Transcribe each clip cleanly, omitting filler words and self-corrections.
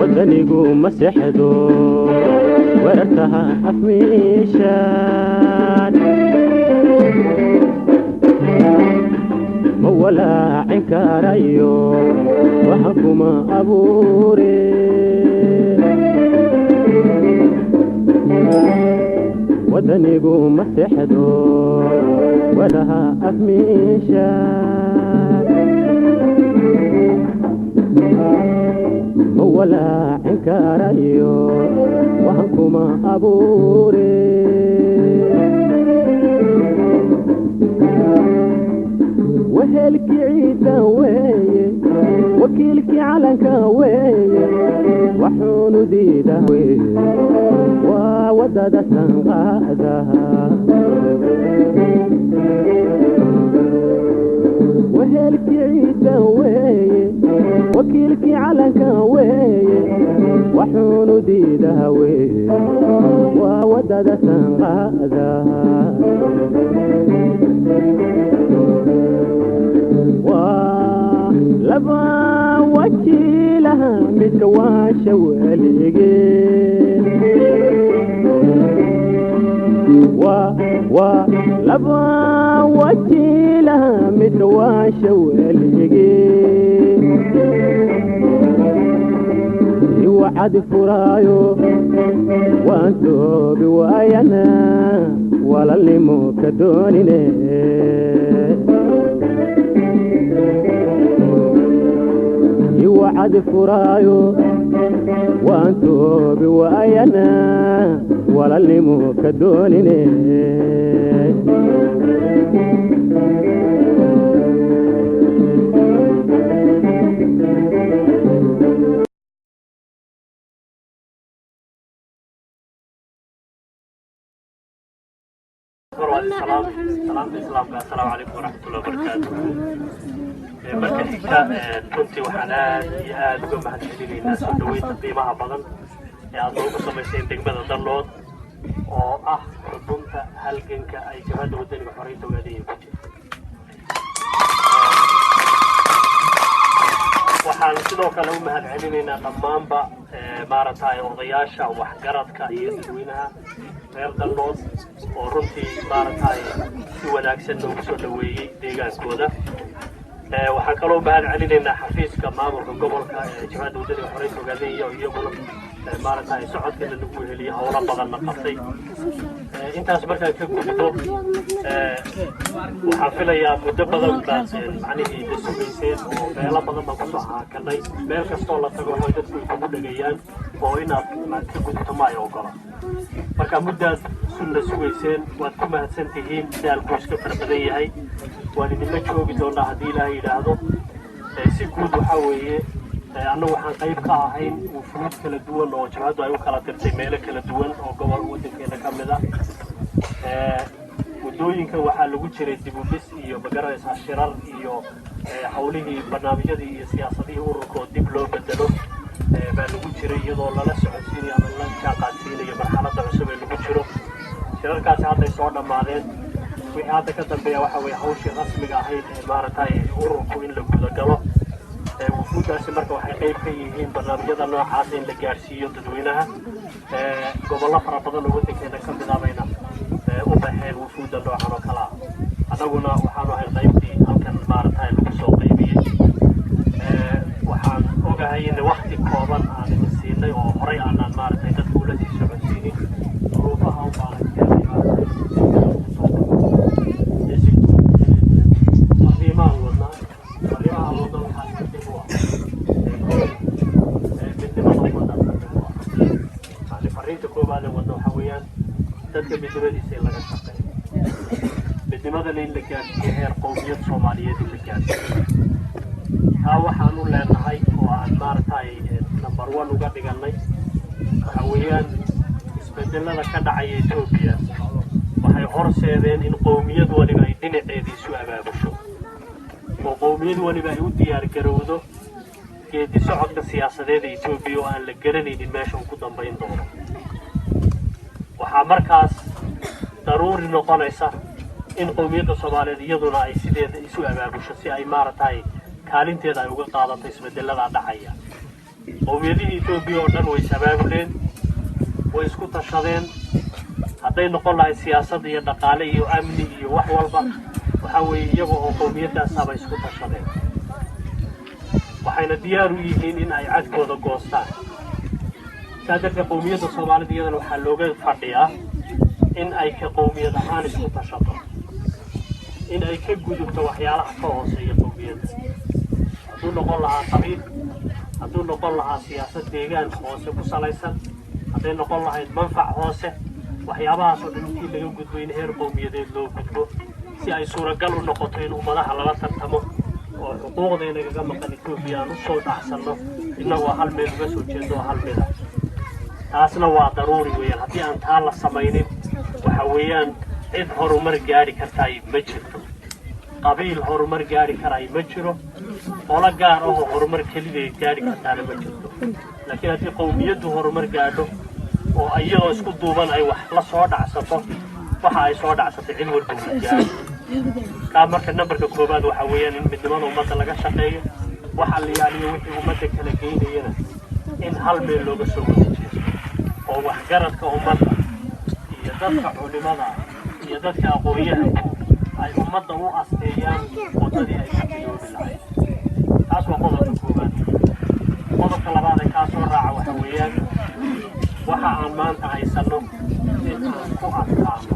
ودنيقو مسحدو ورتها أفميشان مولا عنكاريو وحكما أبوري ودنيقو مسحدو ولها أفميشان ولا عنكاريو وحكما أبوري وهلك عيدا ويه وكيلك علنك ويه وحون ديدا ويه وودد سنغادها وهلك عيدا ويه وكيلك علنك ويه وحون ديدا ويه وودد سنغادها لبا وكيلها متواشى وليقين لبا وكيلها متواشى وليقين يوعد فرايو وانتو بوايانا ولا اللي موكدونين يوعد فرايو وانتو بوايانا ولا اللي موكدونين السلام عليكم ورحمة الله وبركاته. marka xigta runtii waxaan aad iyo aad uga mahadcelinaynaa soo dhaweynta qiimaha badan ee aad noogu samayseen degmada Dallood oo ah xudunta halganka ay jabhadda wadaniga xoreynta ogaadeen ku jirto. waxaan sidoo kale u mahadcelinaynaa dhammaanba maaragtay odayaasha waxgaradka iyo dadweynaha reer Dallood oo runtii maaragtay si wanaagsan noogu soo dhaweeyay deegaankooda. waxaan kaloo mahadcelinaynaa xafiiska maamulka gobolka ee jabhadda wadaniga xoreynta ogaadeen iyaguna maaragtay socodkana lagu heliyay howlo badanna qabtay. intaas markaan ka gudbo waxaan filayaa muddo badan baad macnihii la sugayseen oo meelo badan baan kusoo haakanay meel kastoo la tago waxay dadku isugu dhagayaan oo inaad ka gudubto ma ay ogola. marka muddaad la sugayseen waad ku mahadsan tihiin daalku iska fara badan yahay waan idinla joogi doonaa haddii ilaahay yidhaahdo. si guud waxaa weeye annagu waxaan qayb ka ahayn wufuud kala duwan oo jabhaddu ay u kala dirtay meelo kala duwan oo gobol waddankeena ka mid ah. waddooyinkan waxaa lagu jiray dib u dhis iyo magaranaysaa shirar iyo howlihii barnaamijyadii iyo siyaasadihii ururka oo dib loo bedelo baa lagu jiray iyadoo lala socodsiinayo ama la jaanqaadsiinayo marxaladda cusub ee lagu jiro. shirarkaasi hadday soo dhammaadeen wixii hadda ka dambeeya waxa weeye hawshii rasmiga ahayd ee maaragtay ururku in la gudagalo. wufuuddaasi marka waxay qayb ka yihiin barnaamijyada noocaas in la gaarsiiyo dadweynaha. gobollo fara badan oo waddankeena ka mid ah bayna u baxeen wufuudda noocan oo kale ah. annaguna waxaanu ahay qaybtii halkan maaragtay lagu soo qaybiyey. waxaan ogahay in waqti kooban aan idin siinay oo horey aanaan maaragtay dadku ula sii socodsiinin duruufaha u baahan dadka midnimadiisa in laga shaqeeyo midnimadana in la gaarsiiyo heer qowmiyad Soomaaliyeed in la gaarsiiyo. taa waxaan u leenahay oo aan maaragtay number 1 uga dhiganay waxa weeyaan isbedelada ka dhacaya Itoobiya waxay horseedeen in qowmiyad waliba ay dhinaceeda isu abaabusho oo qowmiyad waliba ay u diyaar garowdo geedi socodka siyaasadeed ee Itoobiya oo aan la garanaynin meesha uu ku dambeyn doono. waxaa markaas daruuri noqonaysa in qowmiyadda Soomaaliyeed iyaduna ay sideeda isu abaabusho si ay maaragtay kaalinteeda ay uga qaadatay isbedelada dhacaya qowmiyadihii Itoobiya oo dhan way sabaabuleen way isku tashadeen hadday noqon lahayd siyaasad iyo dhaqaale iyo amni iyo wax walba waxa weeye iyaga oo qowmiyadaas ah bay isku tashadeen waxayna diyaar u yihiin in ay cadkooda goostaan saadka qowmiyadda Soomaalida iyadana waxaa looga fadhiyaa in ay ka qowmiyad ahaan isku tashato in ay ka gudubto waxyaalaha ka hooseeya qowmiyadda hadduu noqon lahaa qabiil hadduu noqon lahaa siyaasad deegaan hoose ku salaysan hadday noqon lahayd manfac hoose waxyaabahaas oo dhan intii laga gudbo in heer qowmiyadeed loo gudbo si ay suuragal u noqoto in ummadaha lala tartamo oo xuquuqdeena kaga maqan Itoobiya aan u soo dhacsanno innagoo hal meel uga soo jeedo hal meel taasna waa daruuri weeyaan haddii aan taa la samaynin waxa weeyaan cid horumar gaari kartaa ma jirto qabiil horumar gaari karaa ma jiro qola gaar ah oo horumar kaliya gaari kartaa ma jirto laakiin haddii qowmiyaddu horumar gaadho oo iyadoo isku duuban ay wax la soo dhacsato waxa ay soo dhacsatay cid walba u gaaro ka marka numberka koobaad waxa weeyaan in midnimada ummadda laga shaqeeyo waxa la yaaliyo wixii ummadda kala geynayna in hal meel looga soo wareejiyo oo wax garadka ummadda iyo dadka culimada iyo dadka aqoonyahanka ay ummadda u asteeyaan wadadii ay ku bilowdi lahayd taas waa qodobka koobaad qodobka labaad ee kaasoo raaca waxa weeyaan waxa aan maanta haysano in aan ku adkaano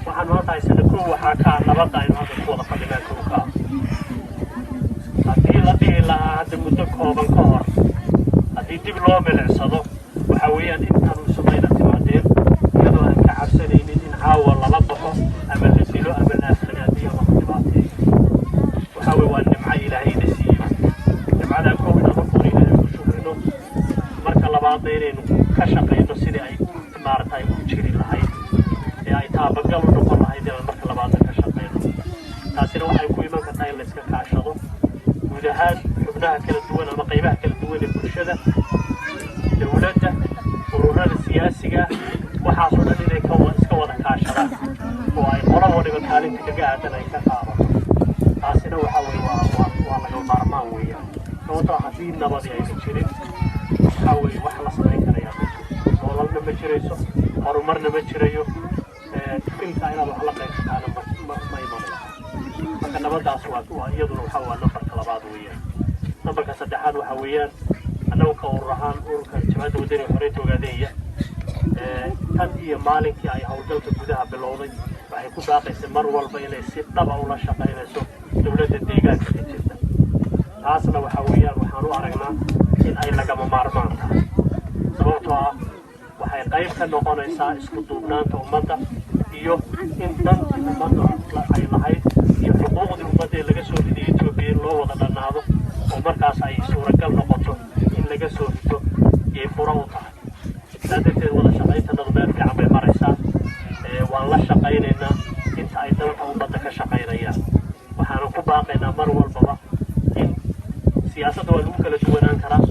waxaan maanta haysano kow waxaa ka nabadda aynu hadda ku wada fadhinaa kow ka haddii la dhihi lahaa hadda muddo kooban ka hor haddii dib loo milicsado waxa weeyaan intaanu isumayna timaadeen iyadoo aan ka cabsanaynin in caawa lala baxo ama la dilo ama la aflagaadiyo ama la dhibaateeyo waxa weye waa nimco ilaahayna siiyo nimcadaa kow inaan marka ilaahay ku shukrino marka labaadna inaynu ka shaqayno sidii ay maaragtay u jiri lahayd ee ay taabagal u noqon lahayd inaan marka labaadna ka shaqayno taasina waxay ku iman kartaa in la iska kaashado guud ahaan xubnaha kala duwan ama qaybaha kala duwan ee bulshada dowladda ururada siyaasiga waxaasoo dhan inay iska wada kaashadaan oo ay qola waliba kaalinta kaga aadan ay ka qaadato taasina waxa weye waa laga maarmaan weeyaan sababtoo haddii nabadii aysan jirin waxa weye wax la samayn karayaa ma jiro nololna ma jirayso horumarna ma jirayo intaa inaad wax la qaybsataana ma imanayo marka nabadaas waa iyaduna waxa waa nambarka labaad weeyaan nambarka saddexaad waxa weeyaan annagu ka urur ahaan ururka jamaacadda wadani xoreynta ogaadeeya tan iyo maalinkii ay howlgalka gudaha bilowday waxay ku daaqaysay mar walba inay si dhaba ula shaqaynayso dowladda deegaanka ka jirta taasna waxa weeyaan waxaan u aragnaa in ay lagama maarmaan tahay sababtoo ah waxay qayb ka noqonaysaa isku duubnaanta ummadda iyo in dantii ummadda ay lahayd iyo xuquuqdii ummadda ee laga soo riday Itoobiya in loo wada dhannaado oo markaas ay suuragal noqoto in laga soo rito iyo furo u tahay saadabteed wada shaqaynta meel fiican bay maraysaa waan la shaqaynaynaa inta ay dalka ummadda ka shaqaynayaan waxaanu ku baaqaynaa mar walbaba in siyaasadda waa lagu kala duwanaan karaa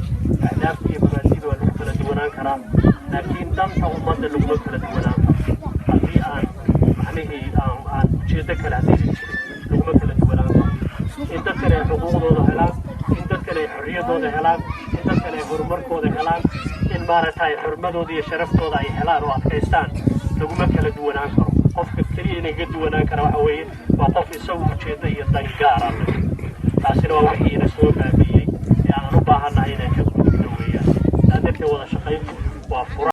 ahdaafta iyo mabaadi'da waa lagu kala duwanaan karaa laakiin danta ummadda laguma kala duwanaan karo haddii aan macnihii aan ujeeddo kale haddii jirin laguma kala duwanaan karo in dadkan ay xuquuqdooda helaan in dadkan ay xorriyaddooda helaan in dadkan ay horumarkooda helaan in maaragtay xurmadooda iyo sharaftooda ay helaan oo adkaystaan laguma kala duwanaan karo qofka keliya inay ka duwanaan kara waxa weeye waa qof isagu ujeeddo iyo dan gaara leh taasina waa wixii ina soo baabi'iyey ee aan u baahannahay inaan ka gudubno weeyaan saa darteed wada shaqayntu waa fura